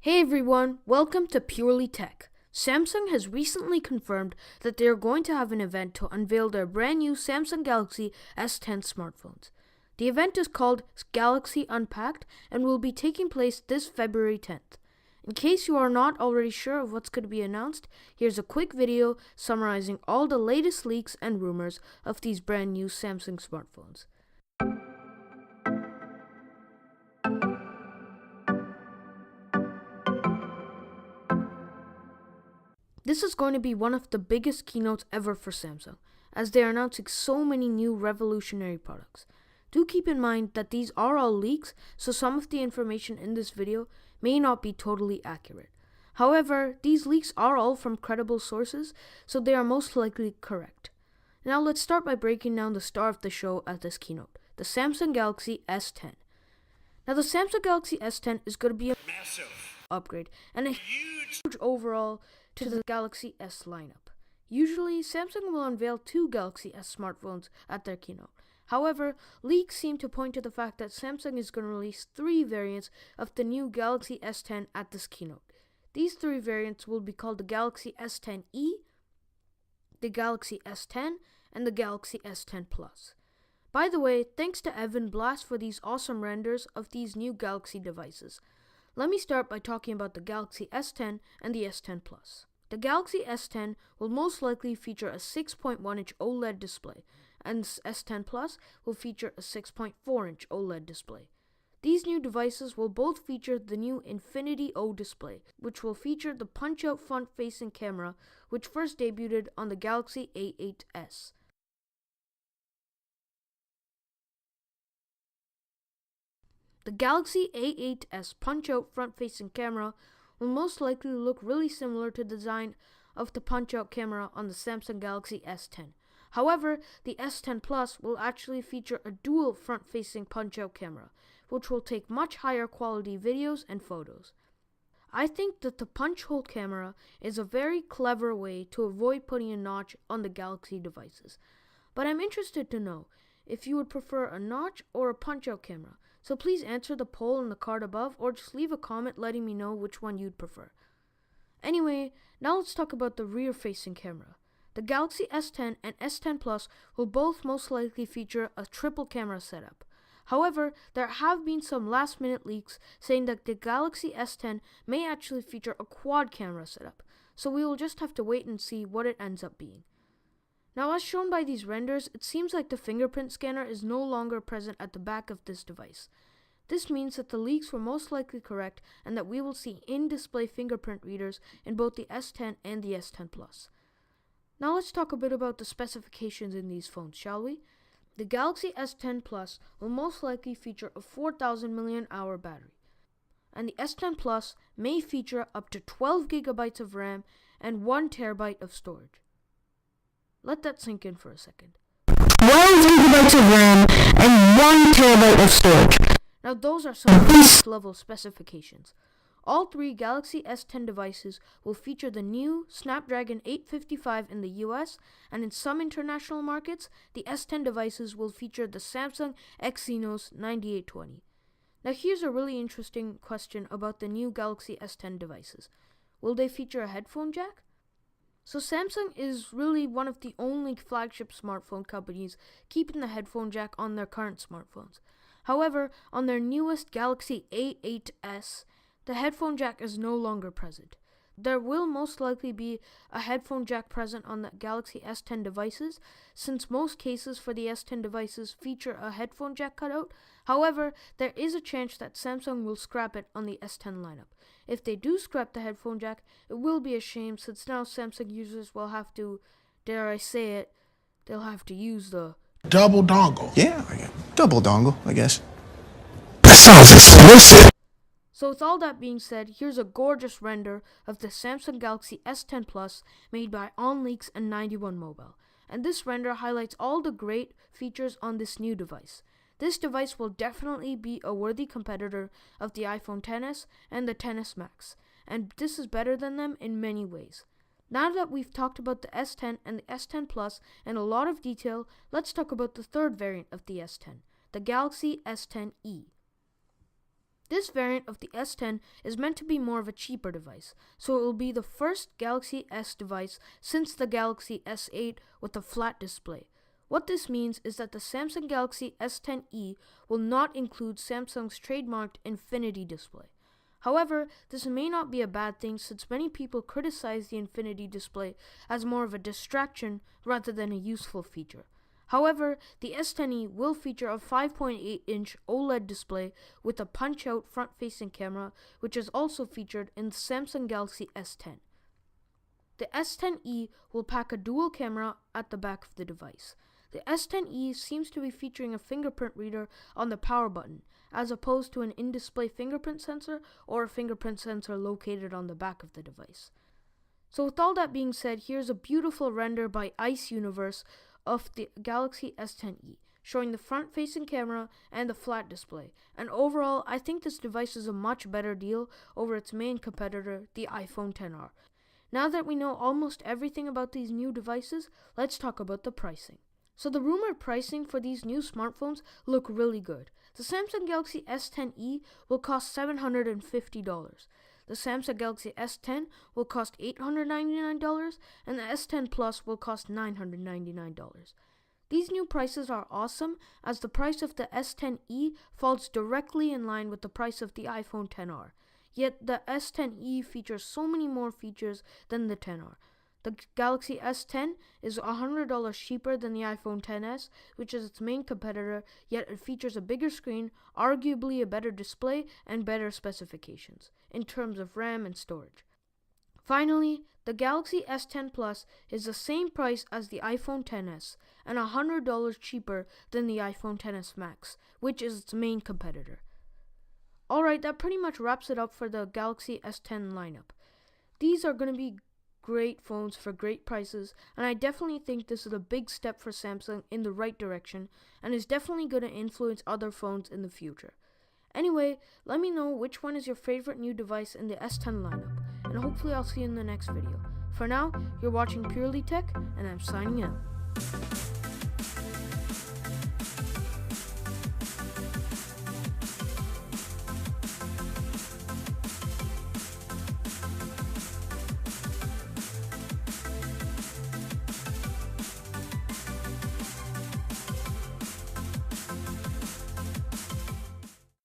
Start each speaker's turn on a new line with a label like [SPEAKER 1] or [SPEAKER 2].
[SPEAKER 1] Hey everyone, welcome to PurelyTeck. Samsung has recently confirmed that they are going to have an event to unveil their brand new Samsung Galaxy S10 smartphones. The event is called Galaxy Unpacked and will be taking place this February 10th. In case you are not already sure of what's going to be announced, here's a quick video summarizing all the latest leaks and rumors of these brand new Samsung smartphones. This is going to be one of the biggest keynotes ever for Samsung, as they are announcing so many new revolutionary products. Do keep in mind that these are all leaks, so some of the information in this video may not be totally accurate. However, these leaks are all from credible sources, so they are most likely correct. Now let's start by breaking down the star of the show at this keynote, the Samsung Galaxy S10. Now the Samsung Galaxy S10 is going to be a massive upgrade and a huge overall to the Galaxy S lineup. Usually, Samsung will unveil two Galaxy S smartphones at their keynote. However, leaks seem to point to the fact that Samsung is going to release three variants of the new Galaxy S10 at this keynote. These three variants will be called the Galaxy S10e, the Galaxy S10, and the Galaxy S10 Plus. By the way, thanks to Evan Blast for these awesome renders of these new Galaxy devices. Let me start by talking about the Galaxy S10 and the S10 Plus. The Galaxy S10 will most likely feature a 6.1-inch OLED display, and the S10 Plus will feature a 6.4-inch OLED display. These new devices will both feature the new Infinity O display, which will feature the punch-out front-facing camera, which first debuted on the Galaxy A8s. The Galaxy A8s punch-out front-facing camera will most likely look really similar to the design of the punch-out camera on the Samsung Galaxy S10. However, the S10 Plus will actually feature a dual front-facing punch-out camera, which will take much higher quality videos and photos. I think that the punch-hole camera is a very clever way to avoid putting a notch on the Galaxy devices. But I'm interested to know if you would prefer a notch or a punch-out camera. So please answer the poll in the card above or just leave a comment letting me know which one you'd prefer. Anyway, now let's talk about the rear-facing camera. The Galaxy S10 and S10 Plus will both most likely feature a triple camera setup. However, there have been some last-minute leaks saying that the Galaxy S10 may actually feature a quad camera setup, so we will just have to wait and see what it ends up being. Now, as shown by these renders, it seems like the fingerprint scanner is no longer present at the back of this device. This means that the leaks were most likely correct and that we will see in-display fingerprint readers in both the S10 and the S10 Plus. Now let's talk a bit about the specifications in these phones, shall we? The Galaxy S10 Plus will most likely feature a 4,000 mAh battery, and the S10 Plus may feature up to 12 GB of RAM and 1 TB of storage. Let that sink in for a second.
[SPEAKER 2] 12 GB of RAM and 1 TB of storage.
[SPEAKER 1] Now those are some basic level specifications. All three Galaxy S10 devices will feature the new Snapdragon 855 in the US, and in some international markets, the S10 devices will feature the Samsung Exynos 9820. Now here's a really interesting question about the new Galaxy S10 devices. Will they feature a headphone jack? So Samsung is really one of the only flagship smartphone companies keeping the headphone jack on their current smartphones. However, on their newest Galaxy A8s, the headphone jack is no longer present. There will most likely be a headphone jack present on the Galaxy S10 devices, since most cases for the S10 devices feature a headphone jack cutout. However, there is a chance that Samsung will scrap it on the S10 lineup. If they do scrap the headphone jack, it will be a shame, since now Samsung users will have to, dare I say it, they'll have to use the
[SPEAKER 3] double dongle.
[SPEAKER 4] Yeah, double dongle, I guess.
[SPEAKER 3] That sounds exclusive.
[SPEAKER 1] So with all that being said, here's a gorgeous render of the Samsung Galaxy S10 Plus made by OnLeaks and 91 Mobile. And this render highlights all the great features on this new device. This device will definitely be a worthy competitor of the iPhone XS and the XS Max, and this is better than them in many ways. Now that we've talked about the S10 and the S10 Plus in a lot of detail, let's talk about the third variant of the S10, the Galaxy S10e. This variant of the S10 is meant to be more of a cheaper device, so it will be the first Galaxy S device since the Galaxy S8 with a flat display. What this means is that the Samsung Galaxy S10e will not include Samsung's trademarked infinity display. However, this may not be a bad thing since many people criticize the infinity display as more of a distraction rather than a useful feature. However, the S10e will feature a 5.8-inch OLED display with a punch-out front-facing camera, which is also featured in the Samsung Galaxy S10. The S10e will pack a dual camera at the back of the device. The S10e seems to be featuring a fingerprint reader on the power button, as opposed to an in-display fingerprint sensor or a fingerprint sensor located on the back of the device. So with all that being said, here's a beautiful render by Ice Universe of the Galaxy S10e, showing the front-facing camera and the flat display. And overall, I think this device is a much better deal over its main competitor, the iPhone XR. Now that we know almost everything about these new devices, let's talk about the pricing. So the rumored pricing for these new smartphones look really good. The Samsung Galaxy S10e will cost $750. The Samsung Galaxy S10 will cost $899, and the S10 Plus will cost $999. These new prices are awesome, as the price of the S10e falls directly in line with the price of the iPhone XR. Yet the S10e features so many more features than the XR. The Galaxy S10 is $100 cheaper than the iPhone XS, which is its main competitor, yet it features a bigger screen, arguably a better display, and better specifications in terms of RAM and storage. Finally, the Galaxy S10 Plus is the same price as the iPhone XS and $100 cheaper than the iPhone XS Max, which is its main competitor. Alright, that pretty much wraps it up for the Galaxy S10 lineup. These are going to be great phones for great prices, and I definitely think this is a big step for Samsung in the right direction and is definitely going to influence other phones in the future. Anyway, let me know which one is your favorite new device in the S10 lineup, and hopefully I'll see you in the next video. For now, you're watching PurelyTeck, and I'm signing out.